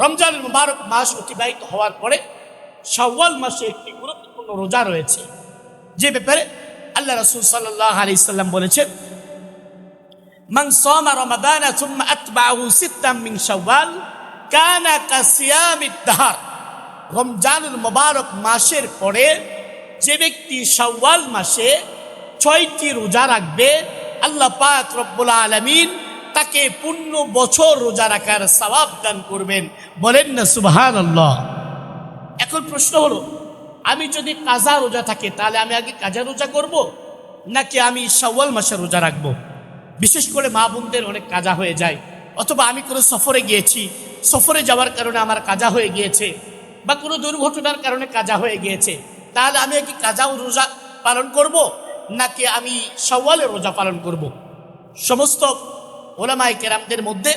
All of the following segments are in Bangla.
রমজানুল মুবারক মাস অতিবাহিত হওয়ার পরে শাওয়াল মাসে একটি গুরুত্বপূর্ণ রোজা রয়েছে, যে ব্যাপারে আল্লাহ রাসূল সাল্লাল্লাহু আলাইহি সাল্লাম বলেছেন, মান সামা রমাদানা সুম্মা আতবাহু সিত্তাম মিন শাওয়াল কানা কাসিয়ামিদ দাহর। রমজানুল মুবারক মাসের পরে যে ব্যক্তি শাওয়াল মাসে 6টি রোজা রাখবে, আল্লাহ পাক রব্বুল আলামিন তাকে পূর্ণ বছর রোজা রাখার সওয়াব দান করবেন। বলেন না সুবহানাল্লাহ। এখন প্রশ্ন হলো, আমি যদি কাজা রোজা থাকে তাহলে আমি আগে কাজা রোজা করব নাকি আমি শাওয়াল মাসে রোজা রাখবো? বিশেষ করে মা বোনদের অনেক কাজা হয়ে যায়, অথবা আমি কোনো সফরে গিয়েছি, সফরে যাওয়ার কারণে আমার কাজা হয়ে গিয়েছে, বা কোনো দুর্ঘটনার কারণে কাজা হয়ে গিয়েছে, তাহলে আমি কি কাজা রোজা পালন করব নাকি আমি শাওয়ালের রোজা পালন করব? সমস্ত ওলামায়ে কেরামদের মধ্যে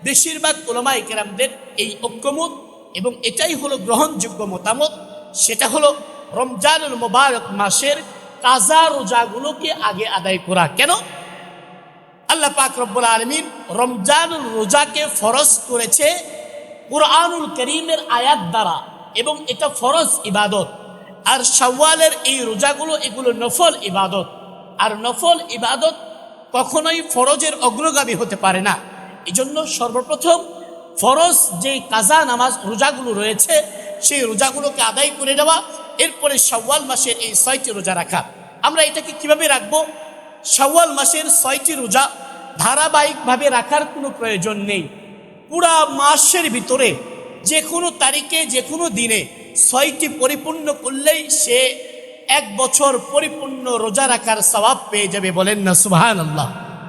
বেশিরভাগ ওলামায়ে কেরামদের এই ঐক্যমত এবং এটাই হলো গ্রহণযোগ্য মতামত, সেটা হলো রমজানুল মুবারক মাসের কাজা রোজাগুলোকে আগে আদায় করা। কেন? আল্লাহ পাক রব্বুল আলামিন রমজানুল রোজাকে ফরজ করেছে কুরআনুল কারীমের আয়াত দ্বারা, এবং এটা ফরজ ইবাদত। আর শাওয়ালের এই রোজাগুলো এগুলো নফল ইবাদত, আর নফল ইবাদত কখনোই ফরজের অগ্রগামী হতে পারে না। এজন্য সর্বপ্রথম ফরজ যে কাজা নামাজ রোজাগুলো রয়েছে সেই রোজাগুলোকে আদায় করে নেওয়া, এরপরে শাওয়াল মাসের এই 6টি রোজা রাখা। আমরা এটাকে কিভাবে রাখবো? শাওয়াল মাসের 6টি রোজা ধারাবাহিকভাবে রাখার কোনো প্রয়োজন নেই। পুরা মাসের ভিতরে যে কোনো তারিখে যে কোনো দিনে 6টি পরিপূর্ণ করলেই সে 1 বছর পরিপূর্ণ রোজা রাখার সওয়াব পেয়ে যাবে। বলেন না সুবহানাল্লাহ।